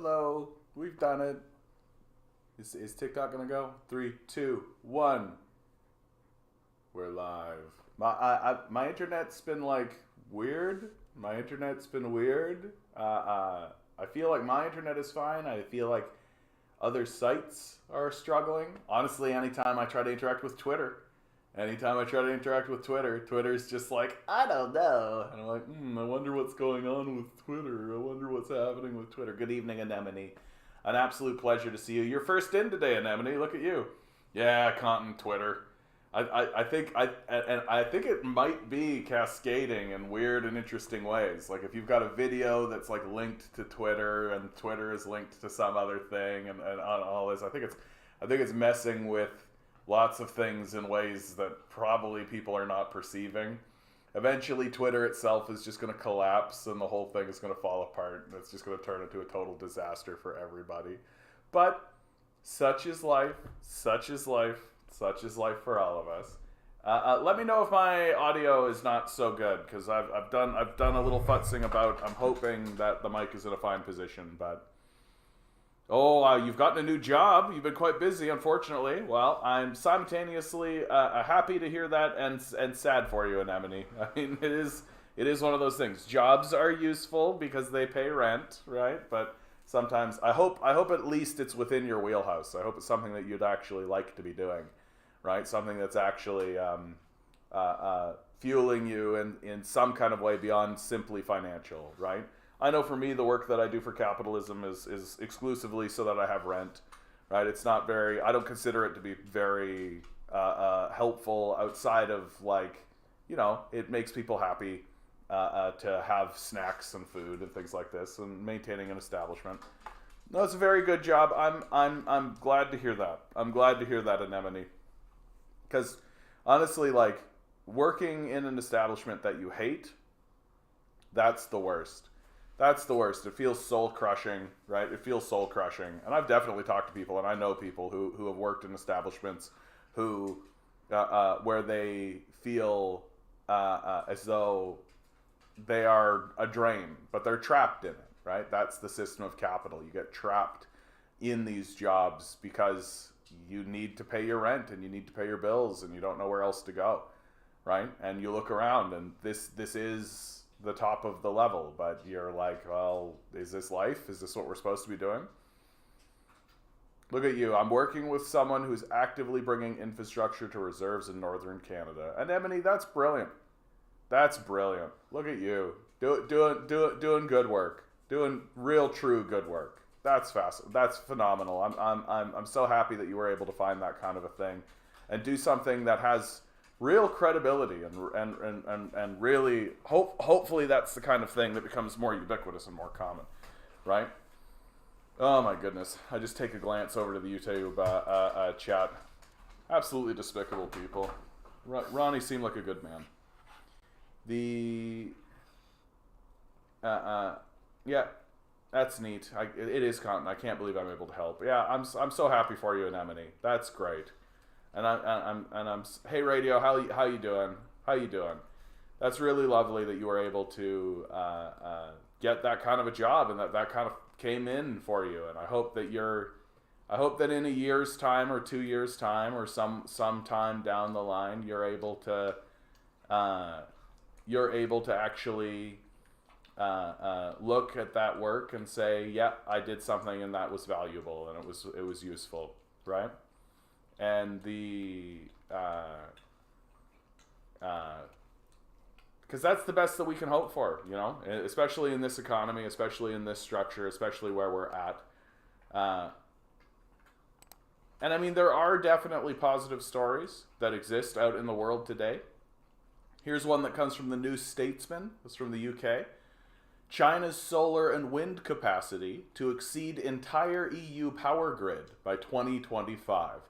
Hello, we've done it. Is TikTok gonna go? Three, two, one. We're live. My internet's been like weird. My internet's been weird. I feel like my internet is fine. I feel like other sites are struggling. Honestly, anytime I try to interact with Twitter, Twitter's just like, I don't know. And I'm like, I wonder what's going on with Twitter. I wonder what's happening with Twitter. Good evening, Anemone. An absolute pleasure to see you. You're first in today, Anemone. Look at you. Yeah, content Twitter. I think it might be cascading in weird and interesting ways. Like if you've got a video that's like linked to Twitter and Twitter is linked to some other thing and on all this, I think it's messing with lots of things in ways that probably people are not perceiving. Eventually, Twitter itself is just going to collapse and the whole thing is going to fall apart and it's just going to turn into a total disaster for everybody. But such is life, such is life, such is life for all of us. Let me know if my audio is not so good because I've done a little futzing about. I'm hoping that the mic is in a fine position, but. Oh, you've gotten a new job. You've been quite busy, unfortunately. Well, I'm simultaneously happy to hear that and sad for you, Anemone. I mean, it is one of those things. Jobs are useful because they pay rent, right? But sometimes I hope at least it's within your wheelhouse. I hope it's something that you'd actually like to be doing, right? Something that's actually fueling you in some kind of way beyond simply financial, right? I know for me, the work that I do for Capitalism is exclusively so that I have rent, right? It's not very, I don't consider it to be very helpful outside of like, it makes people happy to have snacks and food and things like this and maintaining an establishment. No, it's a very good job. I'm glad to hear that. I'm glad to hear that, Anemone. Because honestly, like working in an establishment that you hate, that's the worst. That's the worst. It feels soul crushing, right? It feels soul crushing. And I've definitely talked to people, and I know people who have worked in establishments who where they feel as though they are a drain, but they're trapped in it, right? That's the system of capital. You get trapped in these jobs because you need to pay your rent and you need to pay your bills and you don't know where else to go, right? And you look around and this is the top of the level, but you're like, well, is this life? Is this what we're supposed to be doing? Look at you. I'm working with someone who's actively bringing infrastructure to reserves in northern Canada. Anemone, that's brilliant. That's brilliant. Look at you. Doing good work. Doing real, true good work. That's fast. That's phenomenal. I'm so happy that you were able to find that kind of a thing and do something that has real credibility and really hopefully that's the kind of thing that becomes more ubiquitous and more common, right? Oh my goodness! I just take a glance over to the YouTube chat. Absolutely despicable people. Ronnie seemed like a good man. Yeah, that's neat. It is content. I can't believe I'm able to help. Yeah, I'm so happy for you, Anemone. That's great. And I'm hey radio, how you doing? How you doing? That's really lovely that you were able to get that kind of a job and that kind of came in for you. And I hope that in a year's time or 2 years time or some time down the line you're able to actually look at that work and say, yeah, I did something and that was valuable and it was useful, right? And because that's the best that we can hope for, especially in this economy, especially in this structure, especially where we're at. And I mean, there are definitely positive stories that exist out in the world today. Here's one that comes from the New Statesman. It's from the UK. China's solar and wind capacity to exceed entire EU power grid by 2025.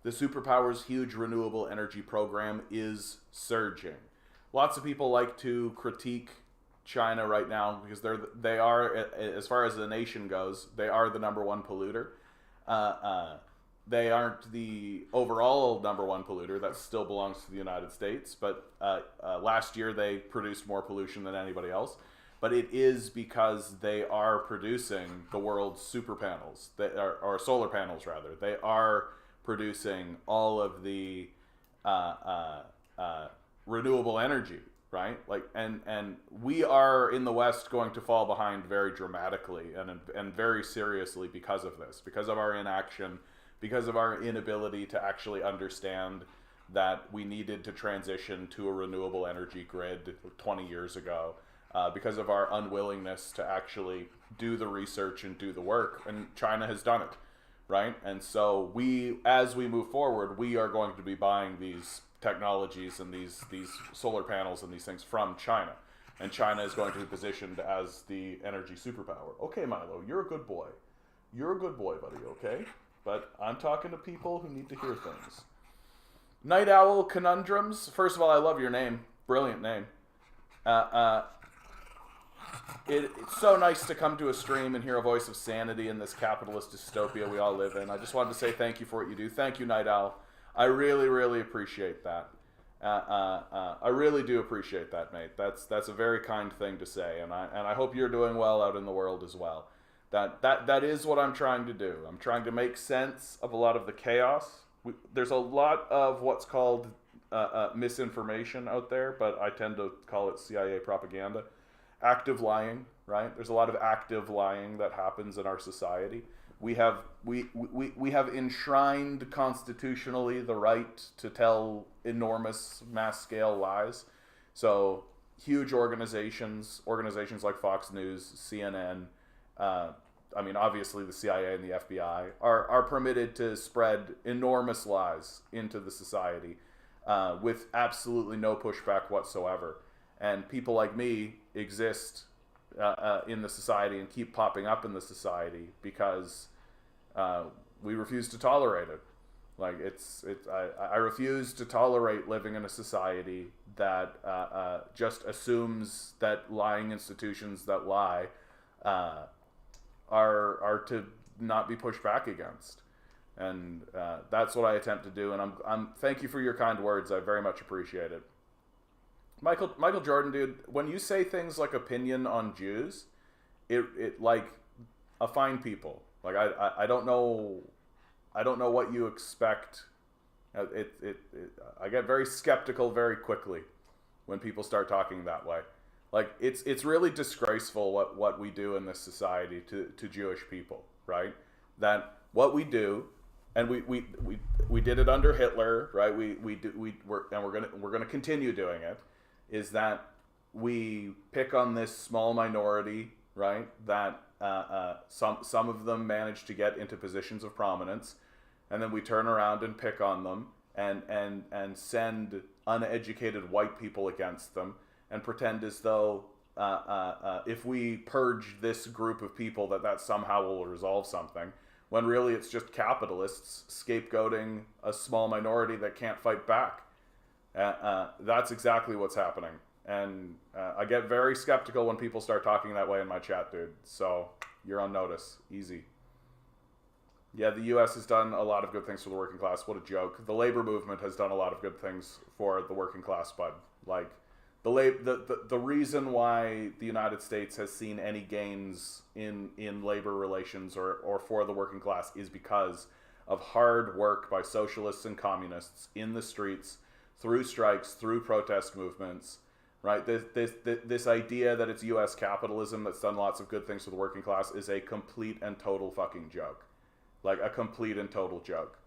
The superpower's huge renewable energy program is surging. Lots of people like to critique China right now because they are, as far as the nation goes, they are the number one polluter. They aren't the overall number one polluter. That still belongs to the United States. But last year they produced more pollution than anybody else. but it is because they are producing the world's super panels, or solar panels rather. They are producing all of the renewable energy, right? Like, and we are in the West going to fall behind very dramatically and very seriously because of this, because of our inaction, because of our inability to actually understand that we needed to transition to a renewable energy grid 20 years ago, because of our unwillingness to actually do the research and do the work. And China has done it, right? And so as we move forward, we are going to be buying these technologies and these solar panels and these things from China. And China is going to be positioned as the energy superpower. Okay, Milo, you're a good boy. You're a good boy, buddy, okay? But I'm talking to people who need to hear things. Night Owl Conundrums. First of all, I love your name. Brilliant name. It's so nice to come to a stream and hear a voice of sanity in this capitalist dystopia we all live in. I just wanted to say thank you for what you do. Thank you, Night Owl. I really, really appreciate that. I really do appreciate that, mate. That's a very kind thing to say, and I hope you're doing well out in the world as well. That is what I'm trying to do. I'm trying to make sense of a lot of the chaos. There's a lot of what's called misinformation out there, but I tend to call it CIA propaganda. Active lying, right? There's a lot of active lying that happens in our society. We have enshrined constitutionally the right to tell enormous mass-scale lies. So huge organizations like Fox News, CNN, I mean, obviously the CIA and the FBI are permitted to spread enormous lies into the society with absolutely no pushback whatsoever. And people like me exist in the society and keep popping up in the society because we refuse to tolerate it. Like I refuse to tolerate living in a society that just assumes that lying institutions that lie are to not be pushed back against, and that's what I attempt to do. And I'm thank you for your kind words. I very much appreciate it. Michael Jordan, dude, when you say things like opinion on Jews, it like fine people. Like I don't know what you expect. I get very skeptical very quickly when people start talking that way. Like it's really disgraceful what we do in this society to Jewish people, right? That what we do, and we did it under Hitler, right? We're gonna continue doing it. Is that we pick on this small minority, right? That some of them manage to get into positions of prominence, and then we turn around and pick on them and send uneducated white people against them and pretend as though if we purge this group of people that somehow will resolve something, when really it's just capitalists scapegoating a small minority that can't fight back. That's exactly what's happening. And I get very skeptical when people start talking that way in my chat, dude. So you're on notice. Easy. Yeah, the U.S. has done a lot of good things for the working class. What a joke. The labor movement has done a lot of good things for the working class, bud. Like, the reason why the United States has seen any gains in labor relations or for the working class is because of hard work by socialists and communists in the streets, through strikes, through protest movements, right? This idea that it's U.S. capitalism that's done lots of good things for the working class is a complete and total fucking joke. Like, a complete and total joke.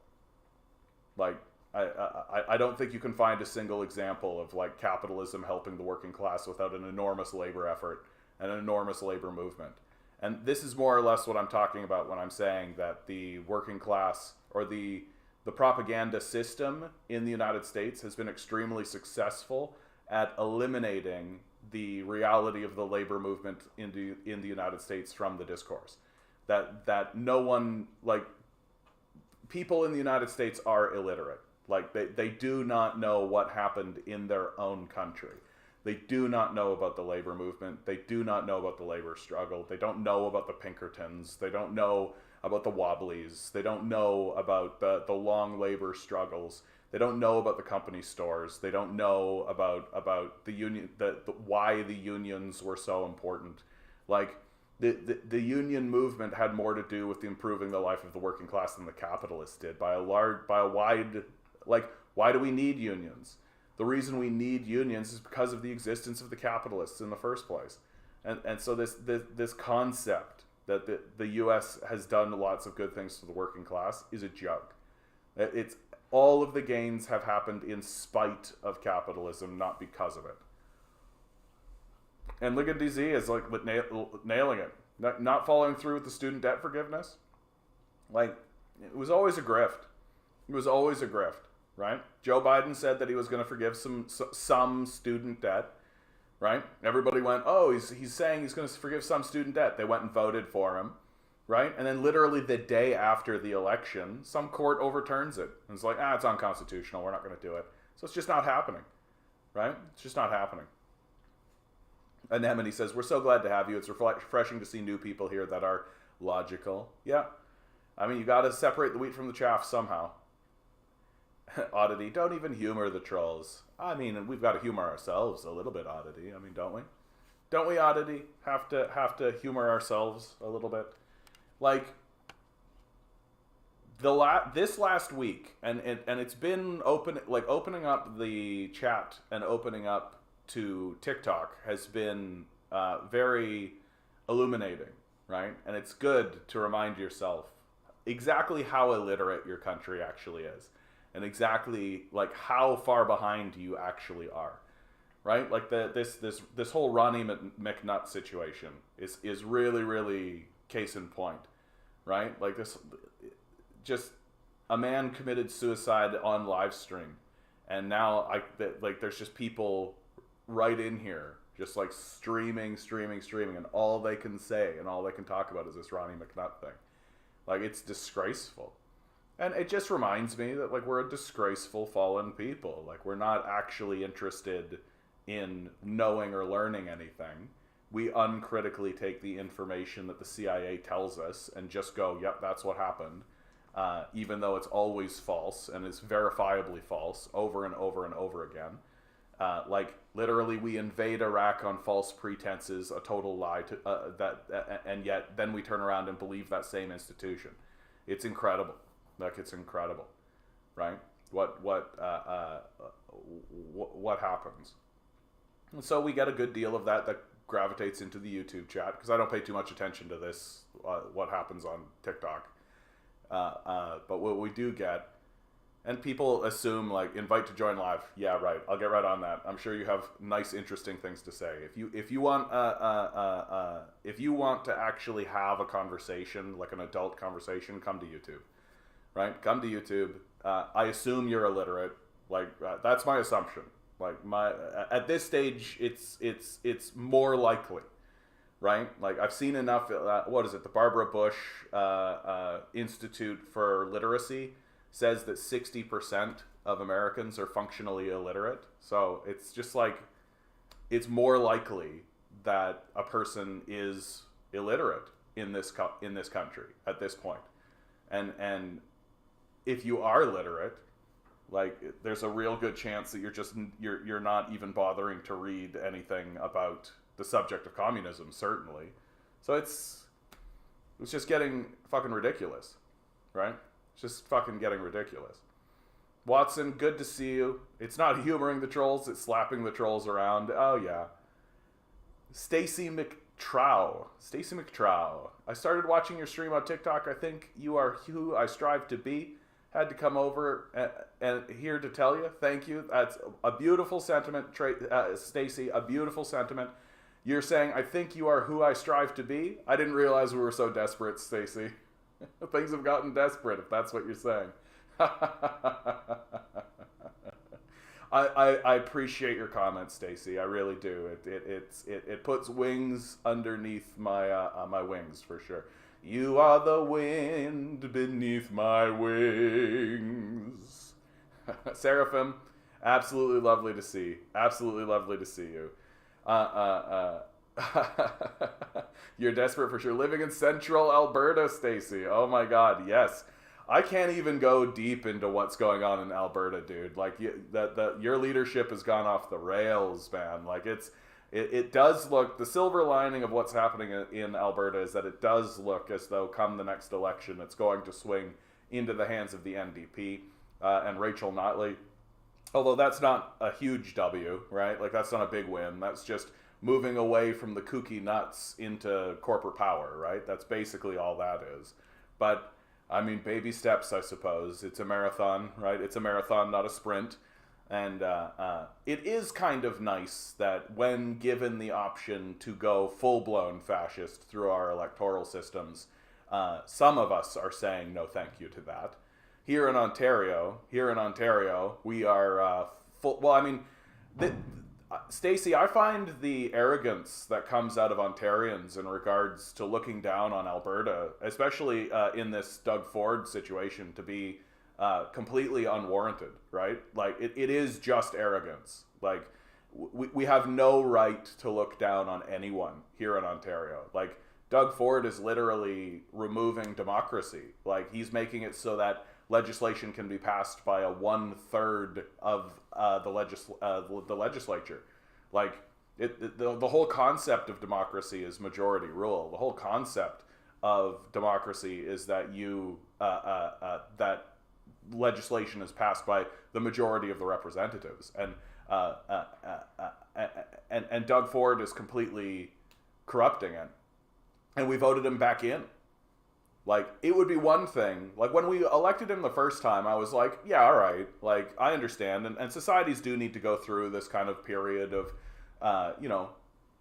Like, I don't think you can find a single example of, like, capitalism helping the working class without an enormous labor effort and an enormous labor movement. And this is more or less what I'm talking about when I'm saying that the working class, or the propaganda system in the United States has been extremely successful at eliminating the reality of the labor movement in the United States from the discourse. That no one, like, people in the United States are illiterate. Like, they do not know what happened in their own country. They do not know about the labor movement. They do not know about the labor struggle. They don't know about the Pinkertons. They don't know about the Wobblies. They don't know about the long labor struggles. They don't know about the company stores. They don't know about the union, why the unions were so important. Like, the union movement had more to do with improving the life of the working class than the capitalists did by a wide, like, why do we need unions? The reason we need unions is because of the existence of the capitalists in the first place. And so this concept that the U.S. has done lots of good things to the working class is a joke. It's all of the gains have happened in spite of capitalism, not because of it. And look at DZ is like nailing it. Not following through with the student debt forgiveness. Like, it was always a grift. It was always a grift, right? Joe Biden said that he was going to forgive some student debt, right? Everybody went, oh, he's saying he's going to forgive some student debt. They went and voted for him, right? And then literally the day after the election, some court overturns it. And it's like, it's unconstitutional. We're not going to do it. So it's just not happening, right? It's just not happening. Anemone says, we're so glad to have you. It's refreshing to see new people here that are logical. Yeah. I mean, you got to separate the wheat from the chaff somehow. Oddity, don't even humor the trolls. I mean, we've got to humor ourselves a little bit, Oddity. I mean, don't we? Don't we, Oddity, have to humor ourselves a little bit? Like, this last week, and it's been opening up the chat and opening up to TikTok has been very illuminating, right? And it's good to remind yourself exactly how illiterate your country actually is, and exactly like how far behind you actually are, right? Like this whole Ronnie McNutt situation is really, really case in point, right? Like this, just a man committed suicide on live stream, and now there's just people right in here just like streaming, and all they can say and all they can talk about is this Ronnie McNutt thing. Like, it's disgraceful. And it just reminds me that, like, we're a disgraceful fallen people. Like, we're not actually interested in knowing or learning anything. We uncritically take the information that the CIA tells us and just go, yep, that's what happened. Even though it's always false and it's verifiably false over and over and over again. Like, literally, we invade Iraq on false pretenses, a total lie, and yet then we turn around and believe that same institution. It's incredible. Like, it's incredible, right? What happens? And so we get a good deal of that gravitates into the YouTube chat, because I don't pay too much attention to this, what happens on TikTok. But what we do get, and people assume, like, invite to join live. Yeah, right. I'll get right on that. I'm sure you have nice, interesting things to say. If you want to actually have a conversation, like an adult conversation, come to YouTube, right? Come to YouTube. I assume you're illiterate. Like, that's my assumption. Like, at this stage, it's more likely, right? Like, I've seen enough. What is it? The Barbara Bush Institute for Literacy says that 60% of Americans are functionally illiterate. So it's just like, it's more likely that a person is illiterate in this country at this point. And if you are literate, like, there's a real good chance that you're not even bothering to read anything about the subject of communism, certainly. So it's just getting fucking ridiculous, right? It's just fucking getting ridiculous. Watson, good to see you. It's not humoring the trolls, it's slapping the trolls around. Oh, yeah. Stacy McTrow. I started watching your stream on TikTok. I think you are who I strive to be. Had to come over and here to tell you. Thank you. That's a beautiful sentiment, Stacy. A beautiful sentiment. You're saying, I think you are who I strive to be. I didn't realize we were so desperate, Stacy. Things have gotten desperate, if that's what you're saying. I appreciate your comments, Stacy. I really do. It puts wings underneath my my wings, for sure. You are the wind beneath my wings. Seraphim, absolutely lovely to see. Absolutely lovely to see you. You're desperate for sure. Living in central Alberta, Stacy. Oh my God, yes. I can't even go deep into what's going on in Alberta, dude. Like your leadership has gone off the rails, man. Like it does look, the silver lining of what's happening in Alberta is that it does look as though come the next election, it's going to swing into the hands of the NDP and Rachel Notley. Although that's not a huge W, right? Like that's not a big win. That's just moving away from the kooky nuts into corporate power, right? That's basically all that is. But I mean, baby steps, I suppose. It's a marathon, right? It's a marathon, not a sprint. And it is kind of nice that when given the option to go full-blown fascist through our electoral systems, some of us are saying no thank you to that. Here in Ontario, we are full. Well, I mean, Stacey, I find the arrogance that comes out of Ontarians in regards to looking down on Alberta, especially in this Doug Ford situation, to be completely unwarranted, right? Like, it is just arrogance. Like, we have no right to look down on anyone here in Ontario. Like, Doug Ford is literally removing democracy. Like, he's making it so that legislation can be passed by a 1/3 of the legislature. Like the whole concept of democracy is majority rule. The whole concept of democracy is that that legislation is passed by the majority of the representatives, and Doug Ford is completely corrupting it, and we voted him back in. Like, it would be one thing, like, when we elected him the first time, I was like, yeah, all right, like, I understand, and societies do need to go through this kind of period of,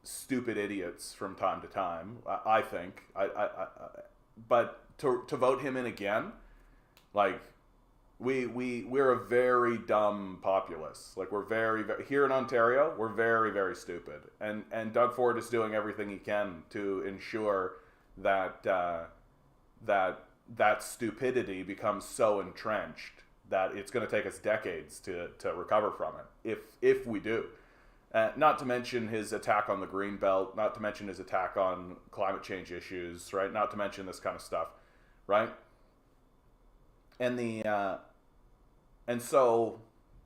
stupid idiots from time to time, I think, but to vote him in again, like, we're a very dumb populace. Like, we're very, very, here in Ontario, we're very, very stupid, and Doug Ford is doing everything he can to ensure that, that stupidity becomes so entrenched that it's going to take us decades to recover from it, if we do. Not to mention his attack on the green belt, not to mention his attack on climate change issues, right? Not to mention this kind of stuff, right? And so,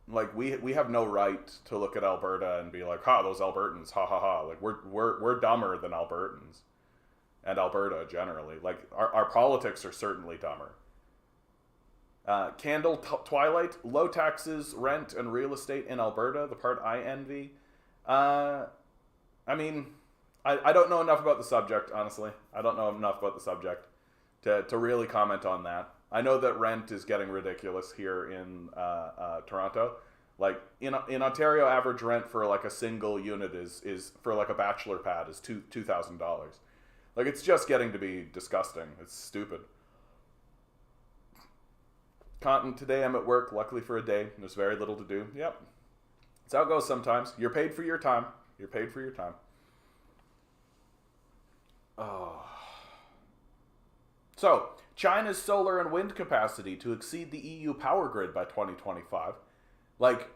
like, we have no right to look at Alberta and be like, ha, those Albertans, ha ha ha. Like, we're dumber than Albertans. And Alberta generally. Like, our politics are certainly dumber. Twilight, low taxes, rent, and real estate in Alberta, the part I envy. I mean, I don't know enough about the subject, honestly. I don't know enough about the subject to really comment on that. I know that rent is getting ridiculous here in Toronto. Like, in Ontario, average rent for, like, a single unit is for, like, a bachelor pad is $2,000. Like, it's just getting to be disgusting. It's stupid. Cotton, today I'm at work, luckily for a day. There's very little to do. Yep. That's how it goes sometimes. You're paid for your time. You're paid for your time. Oh. So, China's solar and wind capacity to exceed the EU power grid by 2025. Like,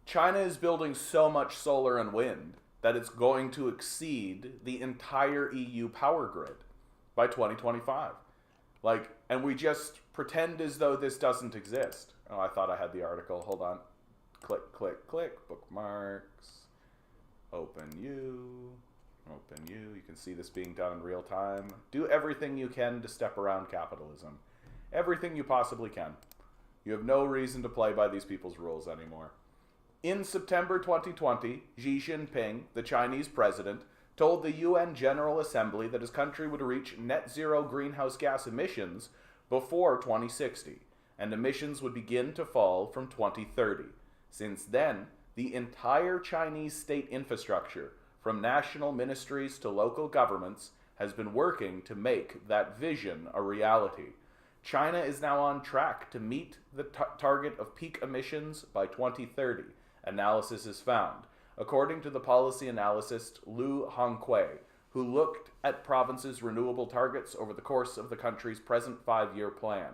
China is building so much solar and wind that it's going to exceed the entire EU power grid by 2025. Like, and we just pretend as though this doesn't exist. Oh, I thought I had the article. Hold on. Click, click, click. Bookmarks. Open you. Open you. You can see this being done in real time. Do everything you can to step around capitalism. Everything you possibly can. You have no reason to play by these people's rules anymore. In September 2020, Xi Jinping, the Chinese president, told the UN General Assembly that his country would reach net zero greenhouse gas emissions before 2060, and emissions would begin to fall from 2030. Since then, the entire Chinese state infrastructure, from national ministries to local governments, has been working to make that vision a reality. China is now on track to meet the target of peak emissions by 2030, analysis has found, according to the policy analyst Lu Hongquei, who looked at provinces' renewable targets over the course of the country's present 5-year plan.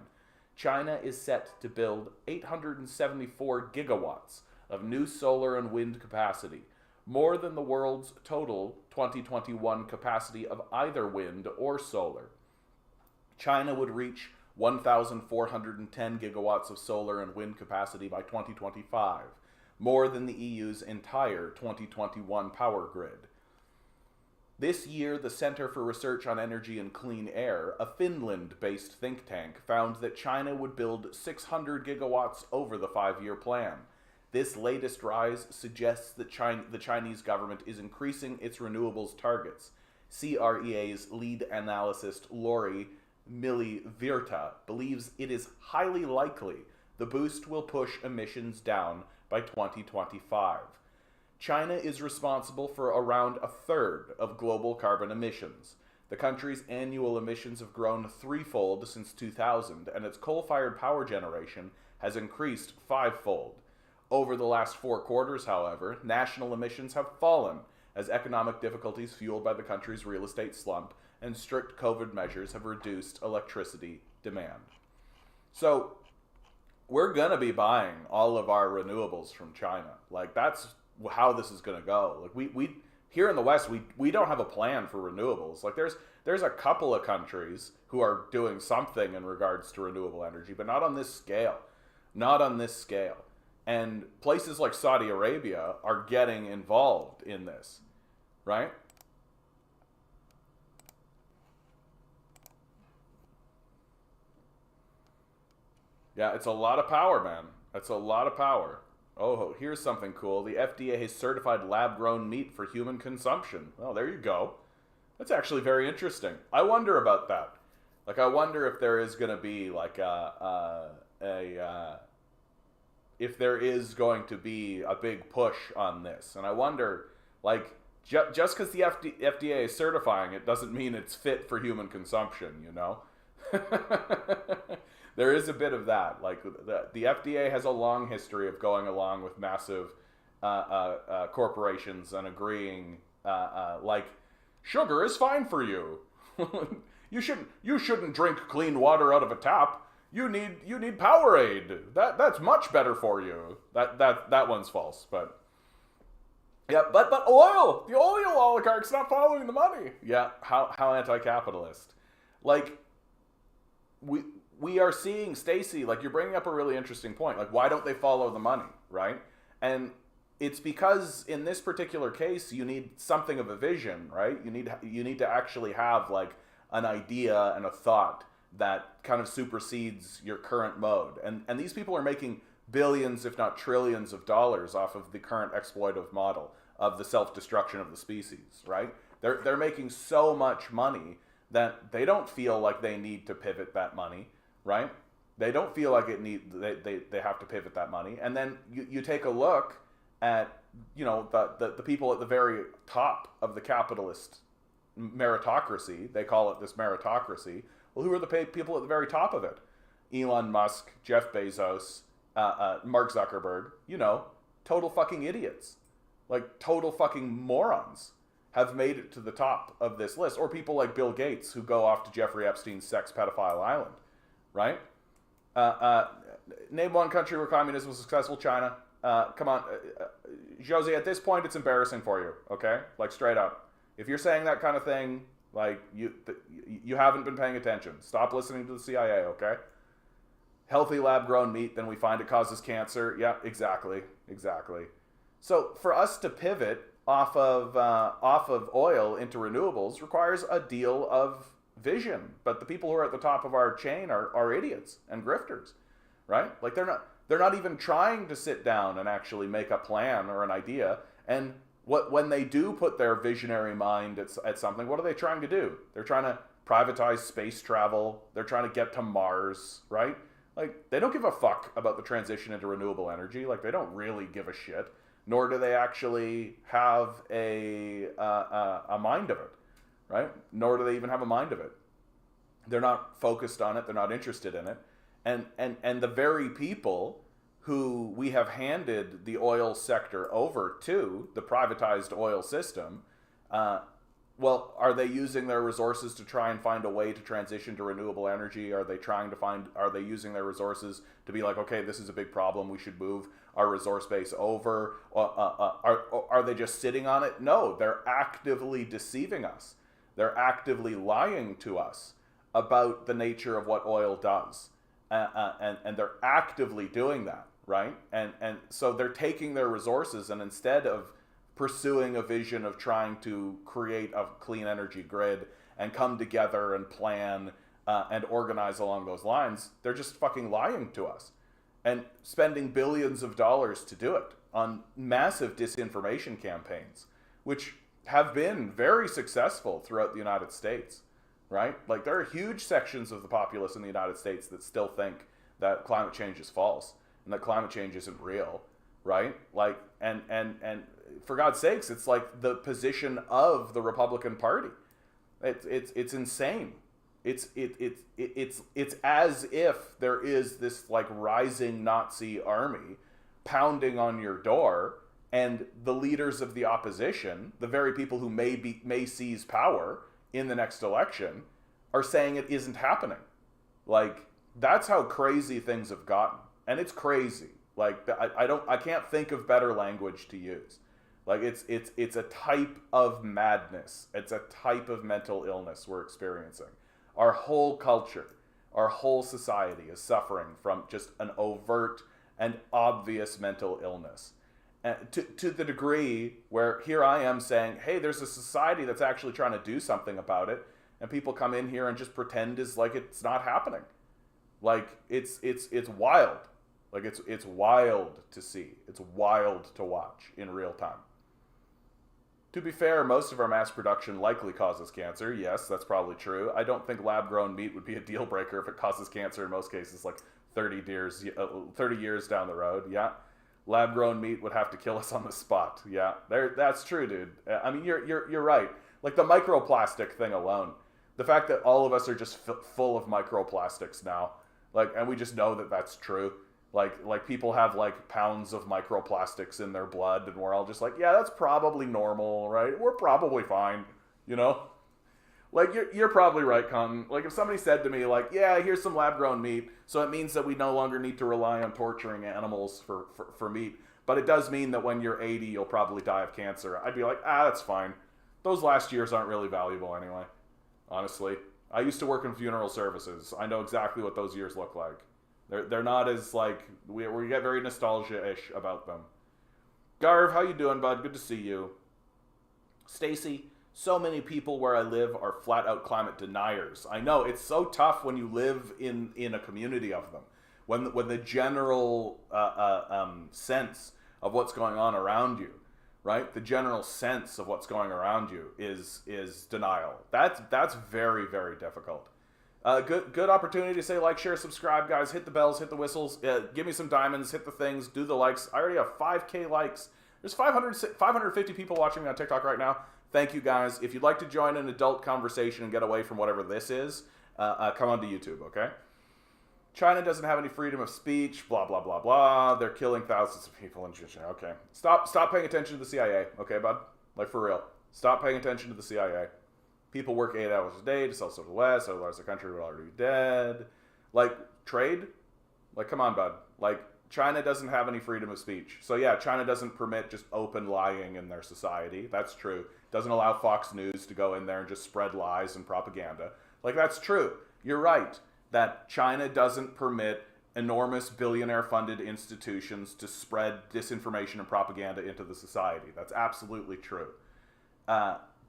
China is set to build 874 gigawatts of new solar and wind capacity, more than the world's total 2021 capacity of either wind or solar. China would reach 1,410 gigawatts of solar and wind capacity by 2025, more than the EU's entire 2021 power grid. This year, the Center for Research on Energy and Clean Air, a Finland-based think tank, found that China would build 600 gigawatts over the 5-year plan. This latest rise suggests that the Chinese government is increasing its renewables targets. CREA's lead analyst Lori Milivirta believes it is highly likely the boost will push emissions down by 2025. China is responsible for around a third of global carbon emissions. The country's annual emissions have grown threefold since 2000, and its coal-fired power generation has increased fivefold. Over the last 4 quarters, however, national emissions have fallen as economic difficulties fueled by the country's real estate slump and strict COVID measures have reduced electricity demand. So, we're going to be buying all of our renewables from China. Like, that's how this is going to go. Like, we here in the West, we don't have a plan for renewables. Like, there's a couple of countries who are doing something in regards to renewable energy, but not on this scale. Not on this scale. And places like Saudi Arabia are getting involved in this, right? Yeah, it's a lot of power, man. That's a lot of power. Oh, here's something cool. The FDA has certified lab-grown meat for human consumption. Oh, there you go. That's actually very interesting. I wonder about that. Like, I wonder if there is going to be like if there is going to be a big push on this. And I wonder, like, just because the FDA is certifying it doesn't mean it's fit for human consumption, you know? There is a bit of that. Like, the FDA has a long history of going along with massive corporations and agreeing, like, sugar is fine for you. You shouldn't drink clean water out of a tap. You need Powerade. That's much better for you. That one's false, but yeah, but oil, the oil oligarchs not following the money. Yeah, how anti-capitalist. Like, we are seeing, Stacy, like, you're bringing up a really interesting point. Like, why don't they follow the money, right? And it's because in this particular case, you need something of a vision, right? You need to actually have like an idea and a thought that kind of supersedes your current mode. And these people are making billions, if not trillions of dollars off of the current exploitive model of the self-destruction of the species, right? They're making so much money that they don't feel like they need to pivot that money, right? They don't feel like they have to pivot that money. And then you take a look at, you know, the people at the very top of the capitalist meritocracy. They call it this meritocracy. Well, who are the people at the very top of it? Elon Musk, Jeff Bezos, Mark Zuckerberg, you know, total fucking idiots. Like, total fucking morons have made it to the top of this list. Or people like Bill Gates who go off to Jeffrey Epstein's sex pedophile island, right? Name one country where communism was successful. China. Come on. Josie, at this point, it's embarrassing for you, okay? Like, straight up. If you're saying that kind of thing, like, you haven't been paying attention. Stop listening to the CIA, okay? Healthy lab-grown meat, then we find it causes cancer. Yeah, exactly. So for us to pivot off of oil into renewables requires a deal of vision. But the people who are at the top of our chain are idiots and grifters, right? Like, they're not even trying to sit down and actually make a plan or an idea. And when they do put their visionary mind at something, what are they trying to do? They're trying to privatize space travel. They're trying to get to Mars, right? Like, they don't give a fuck about the transition into renewable energy. Like, they don't really give a shit. Nor do they actually have a mind of it, right? Nor do they even have a mind of it. They're not focused on it. They're not interested in it. And the very people who we have handed the oil sector over to, the privatized oil system, Well, are they using their resources to try and find a way to transition to renewable energy? Are they using their resources to be like, okay, this is a big problem, we should move our resource base over? Are they just sitting on it? No, they're actively deceiving us. They're actively lying to us about the nature of what oil does. And they're actively doing that, right? And so they're taking their resources, and instead of pursuing a vision of trying to create a clean energy grid and come together and plan and organize along those lines, they're just fucking lying to us and spending billions of dollars to do it on massive disinformation campaigns, which have been very successful throughout the United States, right? Like, there are huge sections of the populace in the United States that still think that climate change is false and that climate change isn't real, right? Like, and for God's sakes, it's like the position of the Republican Party. It's insane. It's as if there is this like rising Nazi army pounding on your door, and the leaders of the opposition, the very people who may seize power in the next election, are saying it isn't happening. Like, that's how crazy things have gotten, and it's crazy. Like, I can't think of better language to use. Like, it's a type of madness. It's a type of mental illness we're experiencing. Our whole culture, our whole society is suffering from just an overt and obvious mental illness. And to the degree where here I am saying, hey, there's a society that's actually trying to do something about it, and people come in here and just pretend as like it's not happening. Like, it's wild. Like, it's wild to see. It's wild to watch in real time. To be fair, most of our mass production likely causes cancer. Yes, that's probably true. I don't think lab-grown meat would be a deal breaker if it causes cancer in most cases, like 30 years down the road. Yeah, lab-grown meat would have to kill us on the spot. Yeah, that's true, dude. I mean, you're right. Like, the microplastic thing alone, the fact that all of us are just full of microplastics now, like, and we just know that that's true. Like people have like pounds of microplastics in their blood, and we're all just like, yeah, that's probably normal, right? We're probably fine, you know? Like, you're probably right, Con. Like, if somebody said to me, like, yeah, here's some lab-grown meat, so it means that we no longer need to rely on torturing animals for meat, but it does mean that when you're 80, you'll probably die of cancer. I'd be like, that's fine. Those last years aren't really valuable anyway, honestly. I used to work in funeral services. I know exactly what those years look like. They're not as, like, we get very nostalgia-ish about them. Garv, how you doing, bud? Good to see you. Stacy, so many people where I live are flat-out climate deniers. I know, it's so tough when you live in a community of them. When the general sense of what's going on around you, right? The general sense of what's going around you is denial. That's very, very difficult. Good opportunity to say like, share, subscribe, guys. Hit the bells, hit the whistles. Give me some diamonds, hit the things, do the likes. I already have 5K likes. There's 550 people watching me on TikTok right now. Thank you, guys. If you'd like to join an adult conversation and get away from whatever this is, come onto YouTube, okay? China doesn't have any freedom of speech, blah, blah, blah, blah. They're killing thousands of people in China. Okay. Stop paying attention to the CIA, okay, bud? Like, for real. Stop paying attention to the CIA. People work 8 hours a day to sell stuff to the West, otherwise the country would already be dead. Like, trade? Like, come on, bud. Like, China doesn't have any freedom of speech. So yeah, China doesn't permit just open lying in their society. That's true. Doesn't allow Fox News to go in there and just spread lies and propaganda. Like, that's true. You're right that China doesn't permit enormous billionaire-funded institutions to spread disinformation and propaganda into the society. That's absolutely true.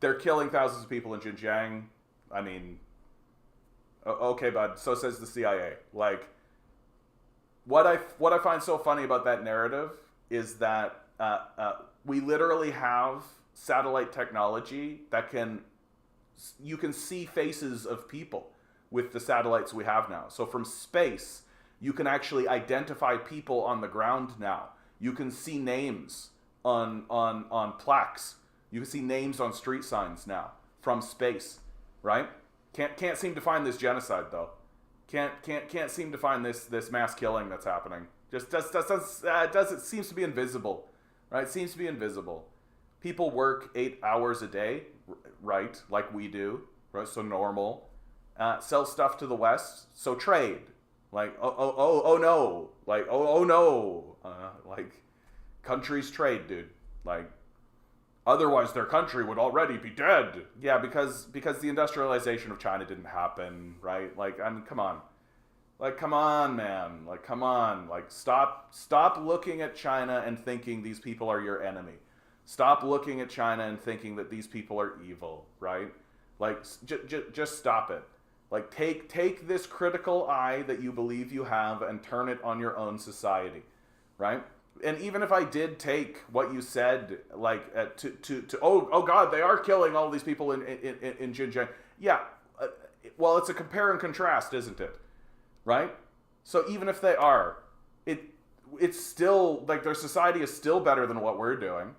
They're killing thousands of people in Xinjiang. I mean, okay, bud. So says the CIA. Like, what I find so funny about that narrative is that we literally have satellite technology that you can see faces of people with the satellites we have now. So from space, you can actually identify people on the ground now. You can see names on plaques. You can see names on street signs now from space, right? Can't seem to find this genocide though. Can't seem to find this mass killing that's happening. Just it seems to be invisible, right? It seems to be invisible. People work 8 hours a day, right? Like we do, right? So normal. Sell stuff to the West. So trade. Like, oh no. Like, oh no. Like, countries trade, dude. Like, otherwise their country would already be dead. Yeah, because the industrialization of China didn't happen, right? Like, I mean, come on. Like, come on, man. Like, come on. Like, stop looking at China and thinking these people are your enemy. Stop looking at China and thinking that these people are evil, right? Like, just stop it. Like, take this critical eye that you believe you have and turn it on your own society, right? And even if I did take what you said, like, oh God, they are killing all these people in Xinjiang. Yeah, well, it's a compare and contrast, isn't it? Right? So even if they are, it's still, like, their society is still better than what we're doing.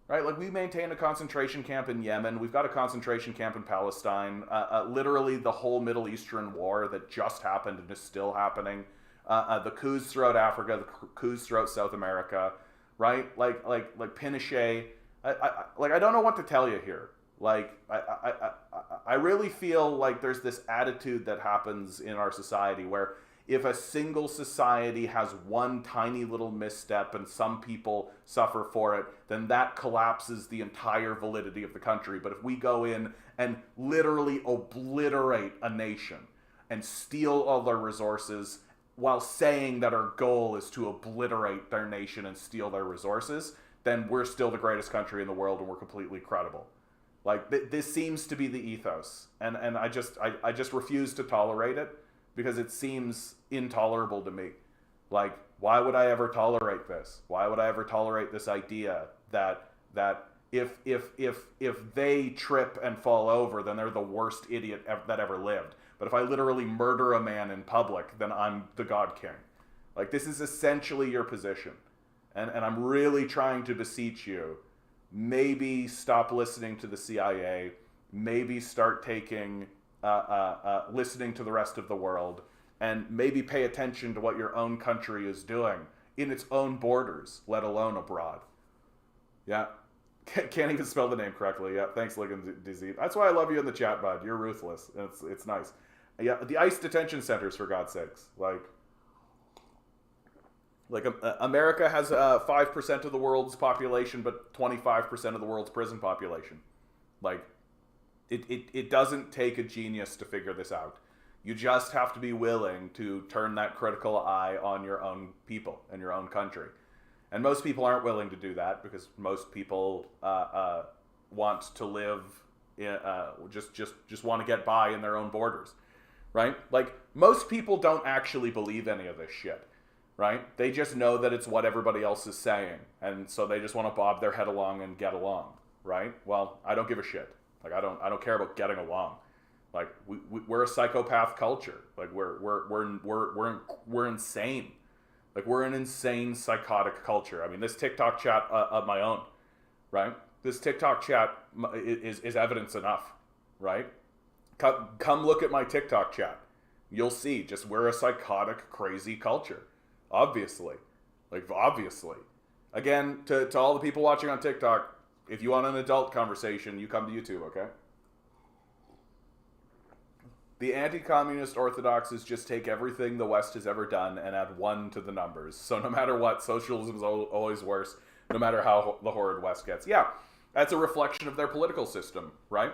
Right, like, we maintain a concentration camp in Yemen. We've got a concentration camp in Palestine. Literally, the whole Middle Eastern war that just happened and is still happening. The coups throughout Africa, the coups throughout South America. Right, like Pinochet. I don't know what to tell you here. Like, I really feel like there's this attitude that happens in our society where if a single society has one tiny little misstep and some people suffer for it, then that collapses the entire validity of the country. But if we go in and literally obliterate a nation and steal all their resources while saying that our goal is to obliterate their nation and steal their resources, then we're still the greatest country in the world and we're completely credible. Like, this seems to be the ethos. And I just refuse to tolerate it, because it seems intolerable to me. Like, why would I ever tolerate this? Why would I ever tolerate this idea that if they trip and fall over, then they're the worst idiot that ever lived. But if I literally murder a man in public, then I'm the God King. Like, this is essentially your position. And I'm really trying to beseech you, maybe stop listening to the CIA, maybe start taking... listening to the rest of the world, and maybe pay attention to what your own country is doing in its own borders, let alone abroad. Yeah. Can't even spell the name correctly. Yeah, thanks, Ligon Disease. That's why I love you in the chat, bud. You're ruthless. It's nice. Yeah, the ICE detention centers, for God's sakes. Like America has 5% of the world's population, but 25% of the world's prison population. Like, It doesn't take a genius to figure this out. You just have to be willing to turn that critical eye on your own people and your own country. And most people aren't willing to do that, because most people want to live, just want to get by in their own borders, right? Like, most people don't actually believe any of this shit, right? They just know that it's what everybody else is saying, and so they just want to bob their head along and get along, right? Well, I don't give a shit. Like, I don't care about getting along. Like, we're a psychopath culture. Like, we're insane. Like, we're an insane psychotic culture. I mean, this TikTok chat of my own, right? This TikTok chat is evidence enough, right? Come look at my TikTok chat. You'll see. Just, we're a psychotic, crazy culture. Obviously. Like, obviously. Again, to all the people watching on TikTok, if you want an adult conversation, you come to YouTube, okay? The anti-communist orthodoxes just take everything the West has ever done and add 1 to the numbers. So no matter what, socialism is always worse, no matter how the horrid West gets. Yeah, that's a reflection of their political system, right?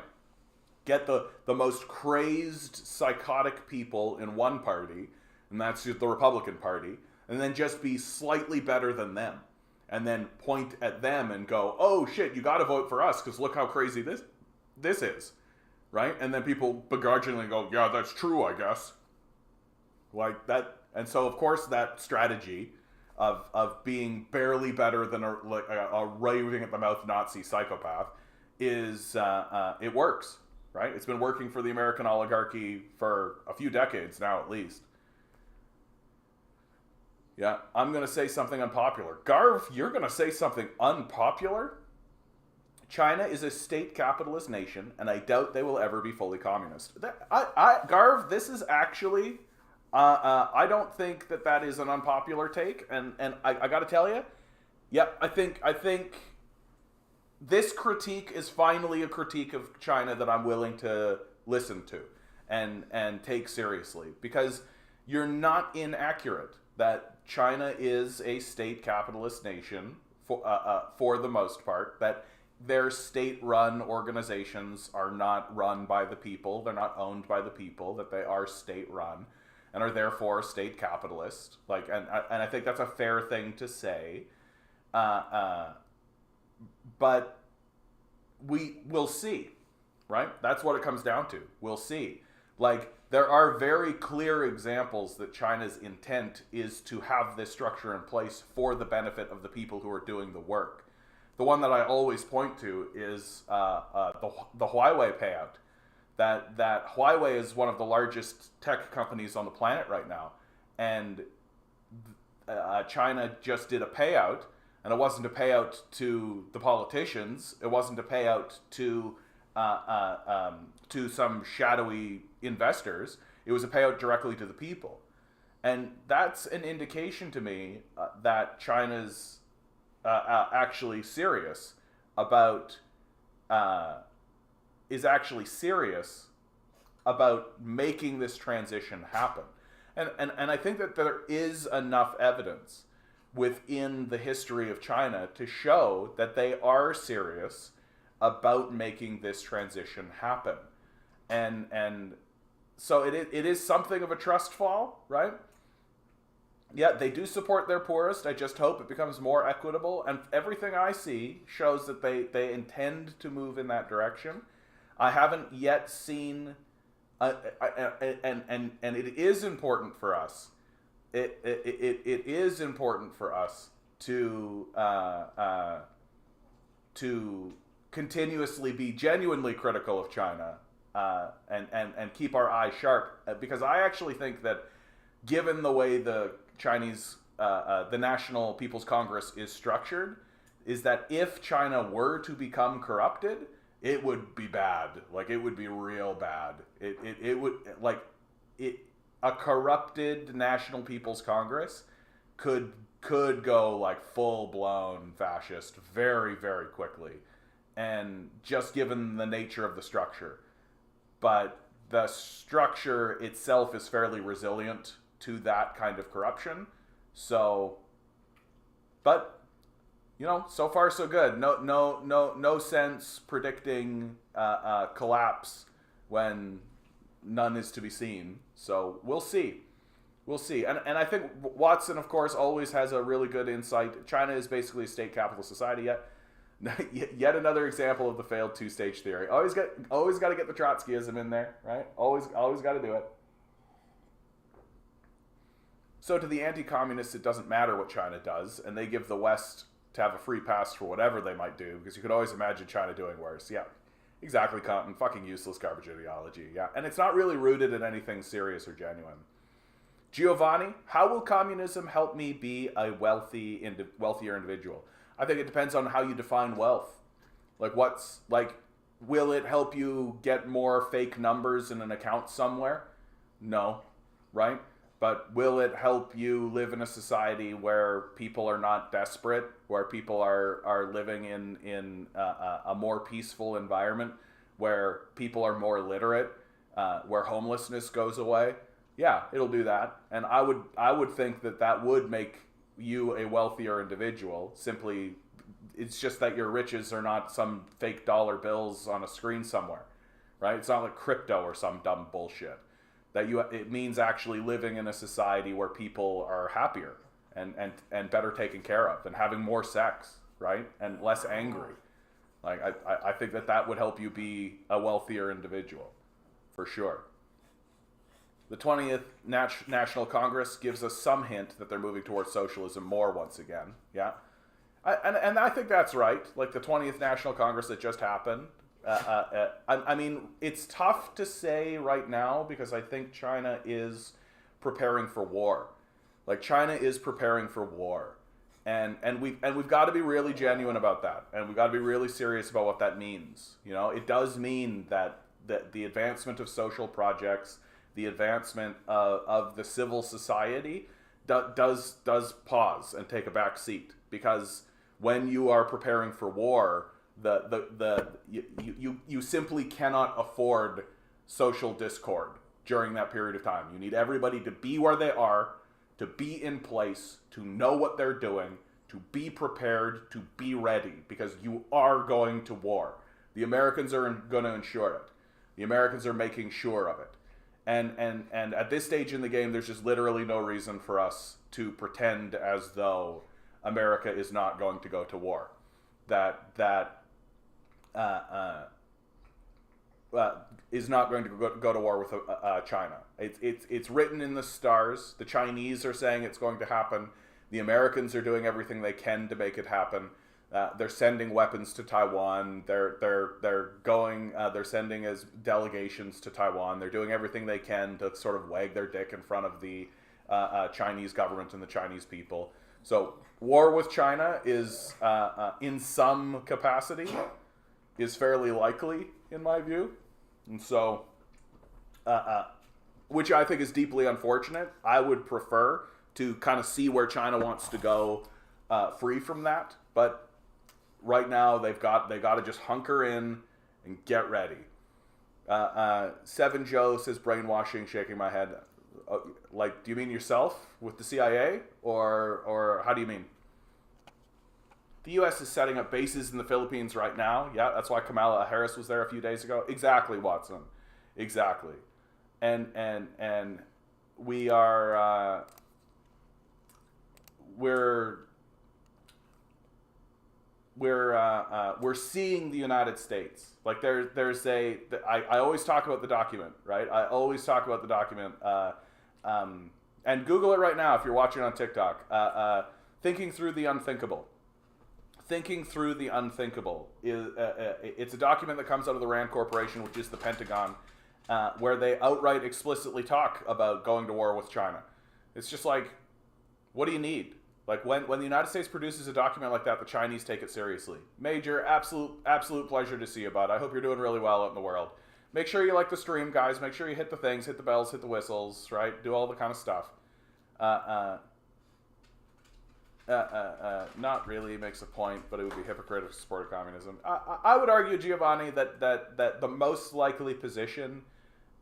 Get the most crazed, psychotic people in one party, and that's the Republican Party, and then just be slightly better than them. And then point at them and go, oh shit, you gotta vote for us, because look how crazy this is, right? And then people begrudgingly go, yeah, that's true, I guess. Like that, and so of course that strategy of being barely better than a raving at the mouth Nazi psychopath is, it works, right? It's been working for the American oligarchy for a few decades now, at least. Yeah, I'm going to say something unpopular. Garv, you're going to say something unpopular? China is a state capitalist nation, and I doubt they will ever be fully communist. Garv, this is actually, I don't think that is an unpopular take, and I got to tell you, yeah, I think this critique is finally a critique of China that I'm willing to listen to and take seriously, because you're not inaccurate that China is a state capitalist nation for the most part, that their state-run organizations are not run by the people, they're not owned by the people, that they are state-run and are therefore state capitalist. Like, and I think that's a fair thing to say. But we'll see, right? That's what it comes down to. We'll see. Like, there are very clear examples that China's intent is to have this structure in place for the benefit of the people who are doing the work. The one that I always point to is the Huawei payout. That Huawei is one of the largest tech companies on the planet right now, and China just did a payout, and it wasn't a payout to the politicians. It wasn't a payout to some shadowy investors. It was a payout directly to the people, and that's an indication to me that China's actually serious about making this transition happen. And I think that there is enough evidence within the history of China to show that they are serious about making this transition happen. And so it is something of a trust fall, right? Yeah, they do support their poorest. I just hope it becomes more equitable. And everything I see shows that they intend to move in that direction. I haven't yet seen, and it is important for us. It is important for us to continuously be genuinely critical of China and keep our eye sharp, because I actually think that, given the way the Chinese, the National People's Congress is structured, is that if China were to become corrupted, it would be bad. Like, it would be real bad. It would, like, a corrupted National People's Congress could go like full-blown fascist very, very quickly, and just given the nature of the structure. But the structure itself is fairly resilient to that kind of corruption. So, but, you know, so far so good. No sense predicting collapse when none is to be seen. So we'll see. And I think Watson, of course, always has a really good insight. China is basically a state capitalist society. Yet another example of the failed two-stage theory. Always got to get the Trotskyism in there, right? Always got to do it. So to the anti-communists, it doesn't matter what China does, and they give the West to have a free pass for whatever they might do, because you could always imagine China doing worse. Yeah, exactly, Compton. Fucking useless garbage ideology. Yeah, and it's not really rooted in anything serious or genuine. Giovanni, how will communism help me be a wealthier individual? I think it depends on how you define wealth. Like, will it help you get more fake numbers in an account somewhere? No, right? But will it help you live in a society where people are not desperate, where people are living in a more peaceful environment, where people are more literate, where homelessness goes away? Yeah, it'll do that. And I would think that would make you a wealthier individual. Simply, it's just that your riches are not some fake dollar bills on a screen somewhere, right? It's not like crypto or some dumb bullshit. It means actually living in a society where people are happier and better taken care of, and having more sex, right? And less angry. Like, I think that would help you be a wealthier individual, for sure. The 20th National Congress gives us some hint that they're moving towards socialism more once again. Yeah. And I think that's right. Like, the 20th National Congress that just happened. I mean, it's tough to say right now, because I think China is preparing for war. Like, China is preparing for war. And we've got to be really genuine about that. And we've got to be really serious about what that means. You know, it does mean that the advancement of social projects, the advancement of the civil society does pause and take a back seat, because when you are preparing for war, You simply cannot afford social discord during that period of time. You need everybody to be where they are, to be in place, to know what they're doing, to be prepared, to be ready, because you are going to war. The Americans are going to ensure it. The Americans are making sure of it. And at this stage in the game, there's just literally no reason for us to pretend as though America is not going to go to war. Is not going to go to war with China. It's written in the stars. The Chinese are saying it's going to happen. The Americans are doing everything they can to make it happen. They're sending weapons to Taiwan. They're sending as delegations to Taiwan. They're doing everything they can to sort of wag their dick in front of the Chinese government and the Chinese people. So war with China is, in some capacity, is fairly likely, in my view. And so, which I think is deeply unfortunate. I would prefer to kind of see where China wants to go free from that. But right now, they got to just hunker in and get ready. Seven Joe says brainwashing, shaking my head. Like, do you mean yourself with the CIA? Or how do you mean? The U.S. is setting up bases in the Philippines right now. Yeah, that's why Kamala Harris was there a few days ago. Exactly, Watson. Exactly. And we are we're seeing the United States. Like there's I always talk about the document, right? I always talk about the document. And Google it right now if you're watching on TikTok. Thinking Through the Unthinkable. Thinking Through the Unthinkable is it's a document that comes out of the RAND Corporation, which is the Pentagon, where they outright explicitly talk about going to war with China. It's just like, what do you need? Like when the United States produces a document like that, the Chinese take it seriously. Major, absolute pleasure to see you, bud. I hope you're doing really well out in the world. Make sure you like the stream, guys. Make sure you hit the things, hit the bells, hit the whistles, right? Do all the kind of stuff. Not really makes a point, but it would be hypocritical to support communism. I would argue, Giovanni, that the most likely position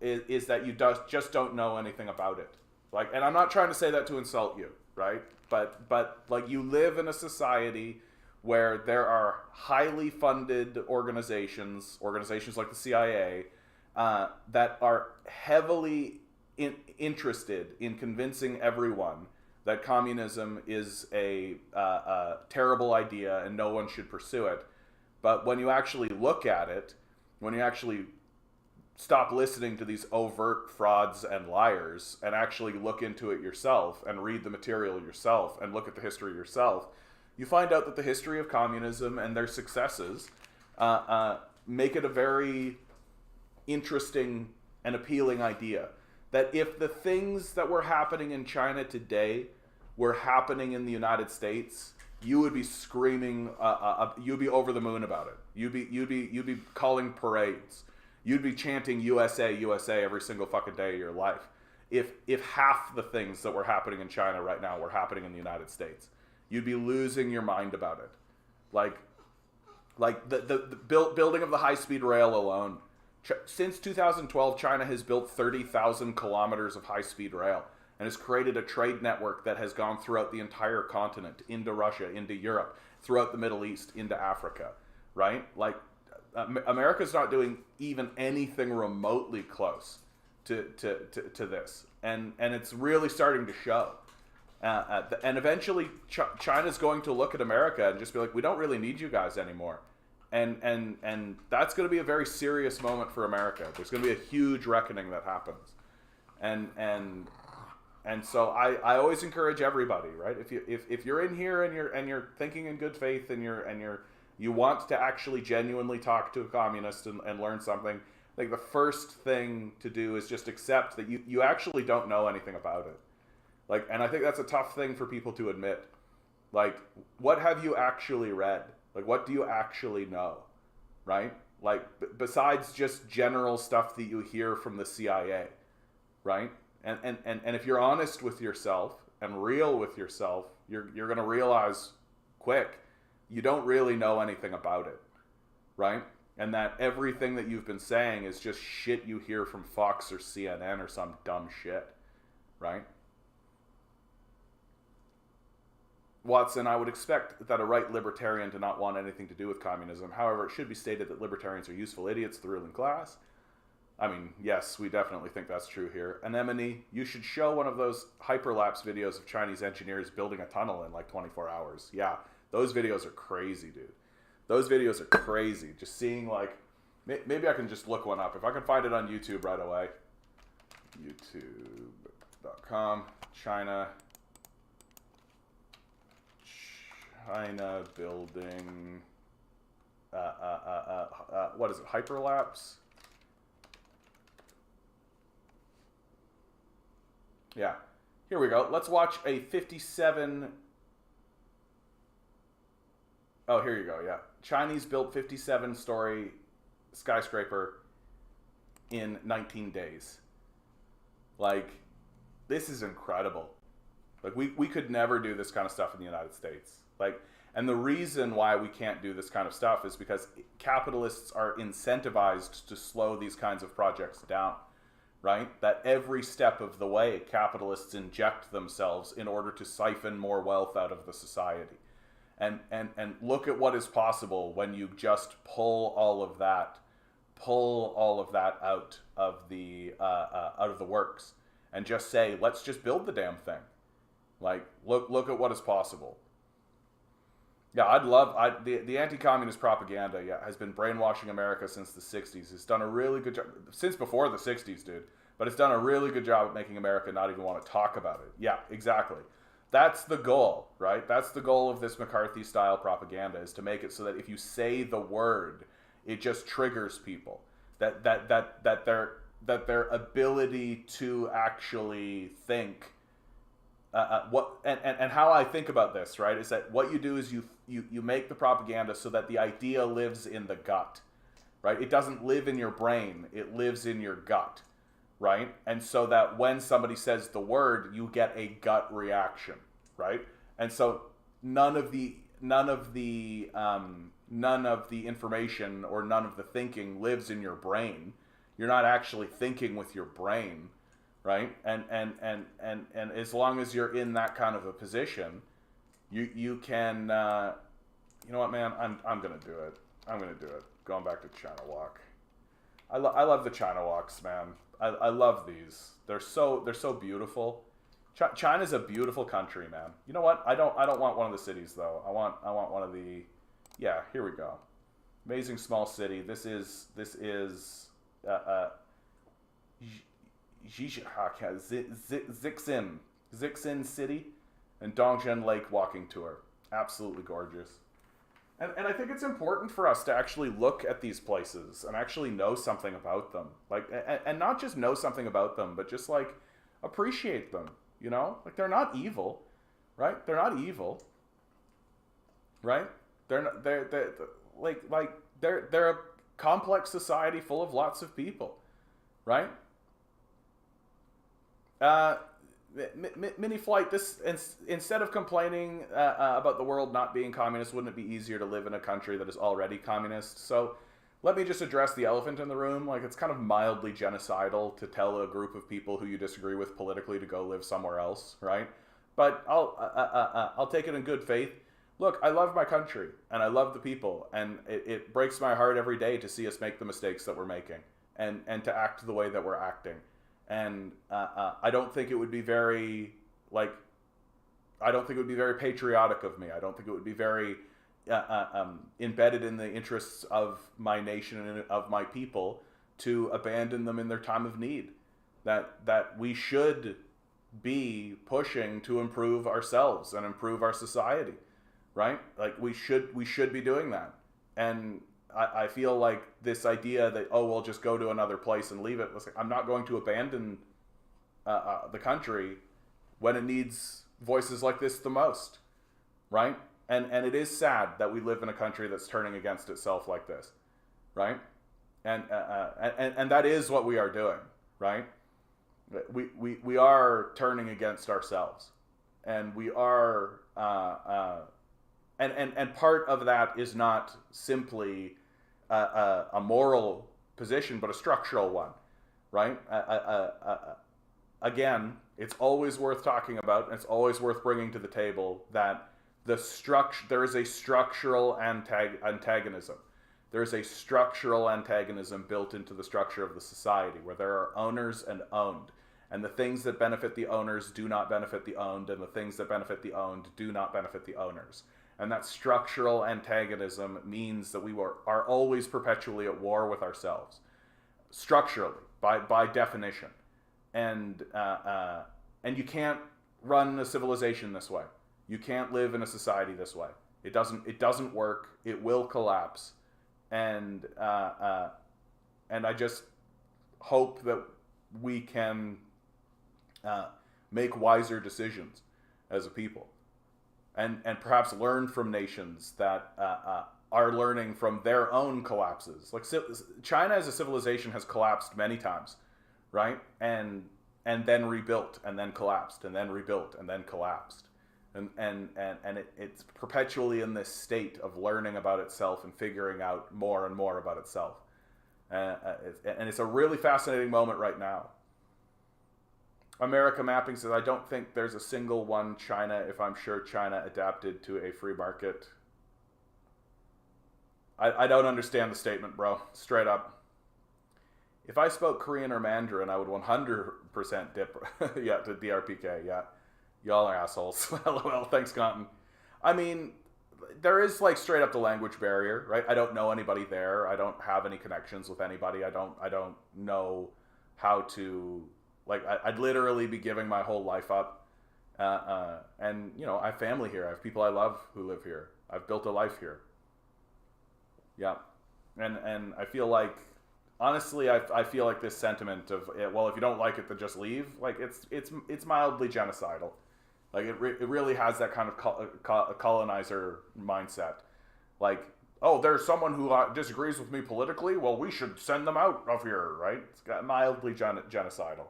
is that you just don't know anything about it. Like, and I'm not trying to say that to insult you, right? But like, you live in a society where there are highly funded organizations like the CIA, that are heavily interested in convincing everyone that communism is a terrible idea and no one should pursue it. But when you actually look at it, when you actually stop listening to these overt frauds and liars and actually look into it yourself and read the material yourself and look at the history yourself, you find out that the history of communism and their successes make it a very interesting and appealing idea. That if the things that were happening in China today were happening in the United States, you would be screaming, you'd be over the moon about it. You'd be calling parades. You'd be chanting USA, USA every single fucking day of your life. If half the things that were happening in China right now were happening in the United States, you'd be losing your mind about it. Like the building of the high-speed rail alone. Since 2012, China has built 30,000 kilometers of high-speed rail and has created a trade network that has gone throughout the entire continent, into Russia, into Europe, throughout the Middle East, into Africa, right? Like, America's not doing even anything remotely close to this. And it's really starting to show. And eventually, China's going to look at America and just be like, we don't really need you guys anymore. And that's going to be a very serious moment for America. There's going to be a huge reckoning that happens, and so I always encourage everybody, right? If you're in here and you're thinking in good faith and you want to actually genuinely talk to a communist and learn something, I think the first thing to do is just accept that you actually don't know anything about it. Like, and I think that's a tough thing for people to admit. Like, what have you actually read? Like, what do you actually know, right? Like, besides just general stuff that you hear from the CIA, right? And if you're honest with yourself and real with yourself, you're going to realize quick, you don't really know anything about it. right? And that everything that you've been saying is just shit you hear from Fox or CNN or some dumb shit, right? Watson, I would expect that a right libertarian to not want anything to do with communism. However, it should be stated that libertarians are useful idiots, the ruling class. I mean, yes, we definitely think that's true here. Anemone, you should show one of those hyperlapse videos of Chinese engineers building a tunnel in like 24 hours. Yeah, those videos are crazy, dude. Those videos are crazy. Just seeing like, maybe I can just look one up. If I can find it on YouTube right away. YouTube.com, China building, what is it, hyperlapse? Yeah, here we go. Let's watch a 57, oh, here you go, yeah. Chinese built 57-story skyscraper in 19 days. Like, this is incredible. Like, we could never do this kind of stuff in the United States. Like, and the reason why we can't do this kind of stuff is because capitalists are incentivized to slow these kinds of projects down, right? That every step of the way, capitalists inject themselves in order to siphon more wealth out of the society. And look at what is possible when you just pull all of that out of the works, and just say, let's just build the damn thing. Like, look at what is possible. Yeah, the anti-communist propaganda, yeah, has been brainwashing America since the 60s. It's done a really good job, since before the 60s, dude. But it's done a really good job at making America not even want to talk about it. Yeah, exactly. That's the goal, right? That's the goal of this McCarthy-style propaganda, is to make it so that if you say the word, it just triggers people. That their ability to actually think. And how I think about this, right, is that what you do is you make the propaganda so that the idea lives in the gut, right? It doesn't live in your brain, it lives in your gut, right? And so that when somebody says the word, you get a gut reaction, right? And so none of the information or none of the thinking lives in your brain. You're not actually thinking with your brain. Right, and as long as you're in that kind of a position, you can, you know what, man, I'm gonna do it. I'm gonna do it. Going back to China Walk, I love the China Walks, man. I love these. They're so beautiful. China's a beautiful country, man. You know what? I don't want one of the cities though. I want one of the, yeah. Here we go. Amazing small city. This is. Zixin City and Dongzhen Lake walking tour. Absolutely gorgeous. And I think it's important for us to actually look at these places and actually know something about them. Like, and not just know something about them, but just like appreciate them, you know? Like, they're not evil, right? They're not evil, right? They're a complex society full of lots of people, right? Mini Flight, this, instead of complaining about the world not being communist, wouldn't it be easier to live in a country that is already communist? So let me just address the elephant in the room. Like, it's kind of mildly genocidal to tell a group of people who you disagree with politically to go live somewhere else, right? But I'll take it in good faith. Look, I love my country and I love the people, and it breaks my heart every day to see us make the mistakes that we're making and to act the way that we're acting. And I don't think it would be very, patriotic of me. I don't think it would be very embedded in the interests of my nation and of my people to abandon them in their time of need. That we should be pushing to improve ourselves and improve our society, right? Like, we should be doing that. And I feel like this idea that, oh, we'll just go to another place and leave it. I'm not going to abandon the country when it needs voices like this the most, right? And it is sad that we live in a country that's turning against itself like this, right? And that is what we are doing, right? We are turning against ourselves, and we are and part of that is not simply a moral position, but a structural one, right? Again, it's always worth talking about, and it's always worth bringing to the table that there is a structural antagonism. There is a structural antagonism built into the structure of the society where there are owners and owned. And the things that benefit the owners do not benefit the owned, and the things that benefit the owned do not benefit the owners. And that structural antagonism means that we are always perpetually at war with ourselves, structurally, by definition. And you can't run a civilization this way. You can't live in a society this way. It doesn't work. It will collapse. And I just hope that we can make wiser decisions as a people, and perhaps learn from nations that are learning from their own collapses. Like China as a civilization has collapsed many times, right? And then rebuilt, and then collapsed, and then rebuilt, and then collapsed. And it's perpetually in this state of learning about itself and figuring out more and more about itself. And it's a really fascinating moment right now. America Mapping says, I don't think there's a single one China if I'm sure China adapted to a free market. I don't understand the statement, bro. Straight up. If I spoke Korean or Mandarin, I would 100% dip yeah, to DRPK, yeah. Y'all are assholes. LOL, thanks, Cotton. I mean, there is like straight up the language barrier, right? I don't know anybody there. I don't have any connections with anybody. I don't know how to, like, I'd literally be giving my whole life up. And, you know, I have family here. I have people I love who live here. I've built a life here. Yeah. And I feel like, honestly, I feel like this sentiment of, well, if you don't like it, then just leave. Like, it's mildly genocidal. Like, it really has that kind of colonizer mindset. Like, oh, there's someone who disagrees with me politically? Well, we should send them out of here, right? It's got mildly genocidal.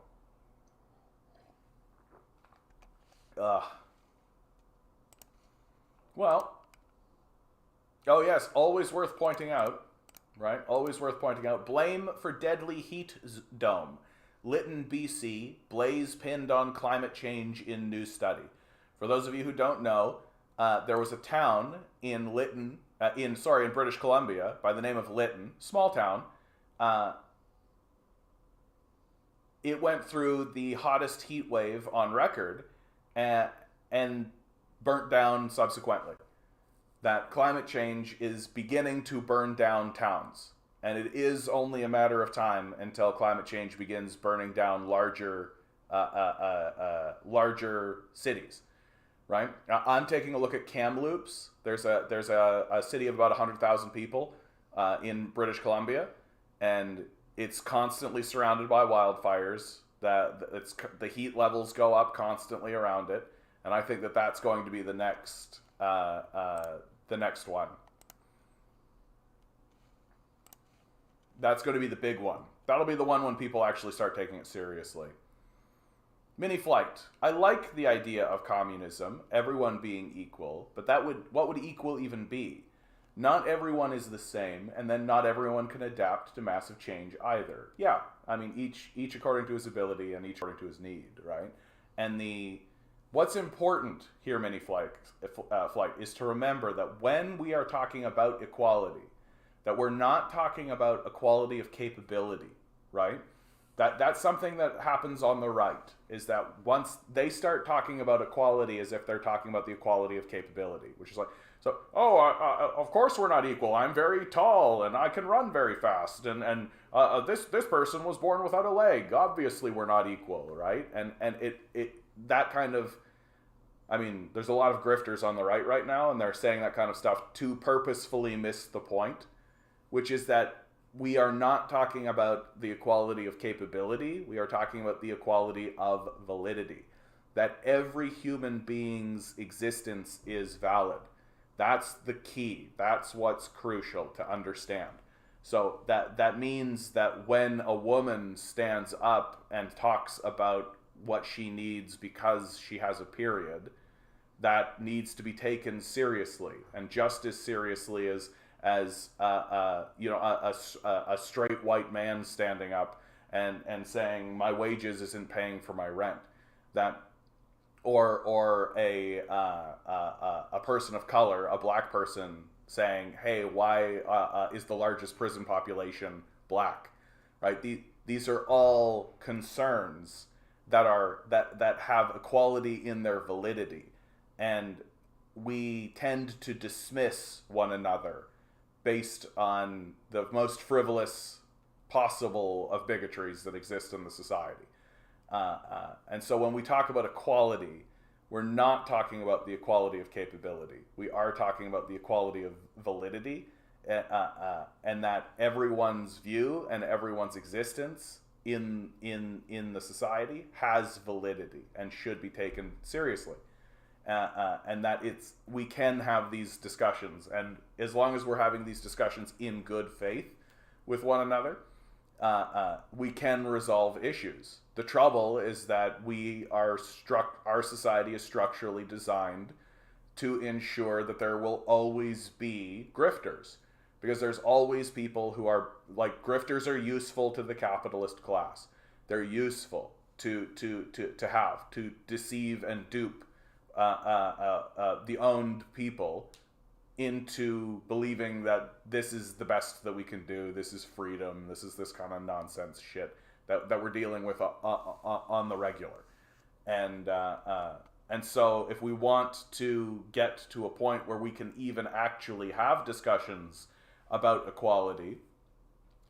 Well, oh yes, always worth pointing out, right? Always worth pointing out. Blame for deadly heat dome. Lytton, BC. Blaze pinned on climate change in new study. For those of you who don't know, there was a town in Lytton, in British Columbia, by the name of Lytton, small town. It went through the hottest heat wave on record, and burnt down subsequently. That climate change is beginning to burn down towns. And it is only a matter of time until climate change begins burning down larger cities, right? I'm taking a look at Kamloops. There's a city of about 100,000 people in British Columbia, and it's constantly surrounded by wildfires. The heat levels go up constantly around it, and I think that's going to be the next one. That's going to be the big one. That'll be the one when people actually start taking it seriously. Mini Flight. I like the idea of communism, everyone being equal, but what would equal even be? Not everyone is the same, and then not everyone can adapt to massive change either. Yeah, I mean, each according to his ability and each according to his need, right? And what's important here, Mini Flight, is to remember that when we are talking about equality, that we're not talking about equality of capability, right? That's something that happens on the right, is that once they start talking about equality as if they're talking about the equality of capability, which is like, so, of course we're not equal. I'm very tall and I can run very fast, and this person was born without a leg. Obviously we're not equal, right? And that kind of, I mean, there's a lot of grifters on the right now, and they're saying that kind of stuff to purposefully miss the point, which is that we are not talking about the equality of capability. We are talking about the equality of validity. That every human being's existence is valid. That's the key. That's what's crucial to understand. So that means that when a woman stands up and talks about what she needs because she has a period, that needs to be taken seriously, and just as seriously as as a straight white man standing up and saying my wages isn't paying for my rent, that or a person of color, a black person, saying, hey, why is the largest prison population black, right? These are all concerns that have equality in their validity, and we tend to dismiss one another based on the most frivolous possible of bigotries that exist in the society. And so when we talk about equality, we're not talking about the equality of capability. We are talking about the equality of validity, and that everyone's view and everyone's existence in the society has validity and should be taken seriously. And that we can have these discussions, and as long as we're having these discussions in good faith with one another, we can resolve issues. The trouble is that our society is structurally designed to ensure that there will always be grifters, because there's always people who are like, grifters are useful to the capitalist class. They're useful to deceive and dupe the owned people into believing that this is the best that we can do, this is freedom, this is this kind of nonsense shit that we're dealing with on the regular. And so if we want to get to a point where we can even actually have discussions about equality,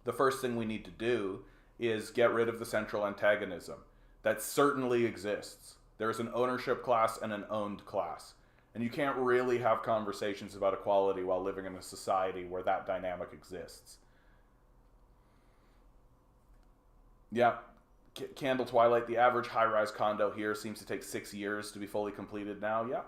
the first thing we need to do is get rid of the central antagonism that certainly exists. There's an ownership class and an owned class. And you can't really have conversations about equality while living in a society where that dynamic exists. Yeah. Candle Twilight, the average high-rise condo here seems to take 6 years to be fully completed now. Yeah.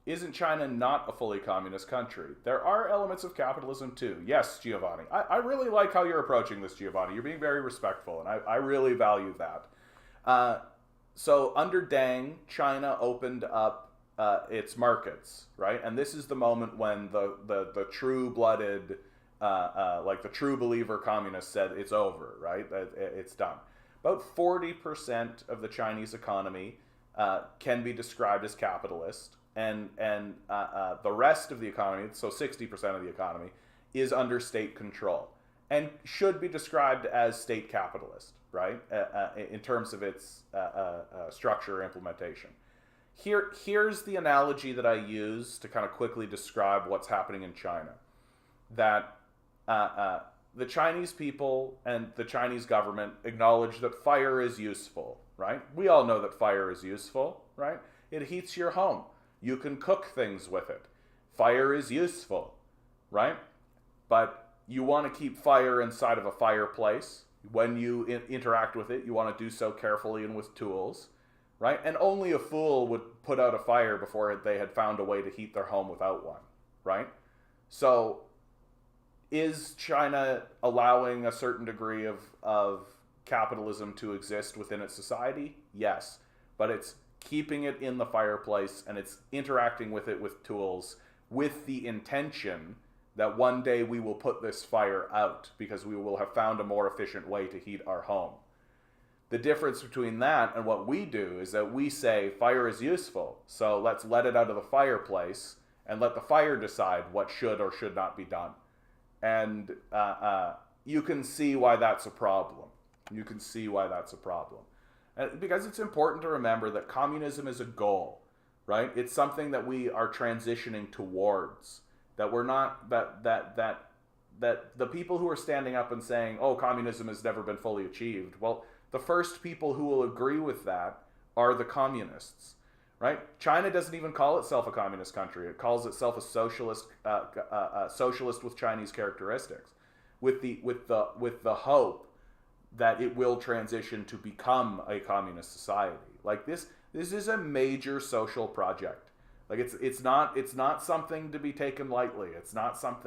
Isn't China not a fully communist country? There are elements of capitalism too. Yes, Giovanni. I really like how you're approaching this, Giovanni. You're being very respectful, and I really value that. So under Deng, China opened up its markets, right? And this is the moment when the true-blooded, like the true believer communists said it's over, right? It's done. About 40% of the Chinese economy can be described as capitalist, and the rest of the economy, so 60% of the economy, is under state control and should be described as state capitalist, right? In terms of its structure or implementation. Here's the analogy that I use to kind of quickly describe what's happening in China. That the Chinese people and the Chinese government acknowledge that fire is useful, right? We all know that fire is useful, right? It heats your home. You can cook things with it. Fire is useful, right? But you want to keep fire inside of a fireplace. When you interact with it, you want to do so carefully and with tools, right? And only a fool would put out a fire before they had found a way to heat their home without one, right? So is China allowing a certain degree of capitalism to exist within its society? Yes. But it's keeping it in the fireplace, and it's interacting with it with tools with the intention that one day we will put this fire out because we will have found a more efficient way to heat our home. The difference between that and what we do is that we say fire is useful, so let's let it out of the fireplace and let the fire decide what should or should not be done. And you can see why that's a problem. You can see why that's a problem. Because it's important to remember that communism is a goal, right? It's something that we are transitioning towards. That we're not, that the people who are standing up and saying, oh, communism has never been fully achieved, well, the first people who will agree with that are the communists, right? China doesn't even call itself a communist country. It calls itself a socialist, socialist with Chinese characteristics, with the hope that it will transition to become a communist society. Like this is a major social project. Like it's not something to be taken lightly. It's not something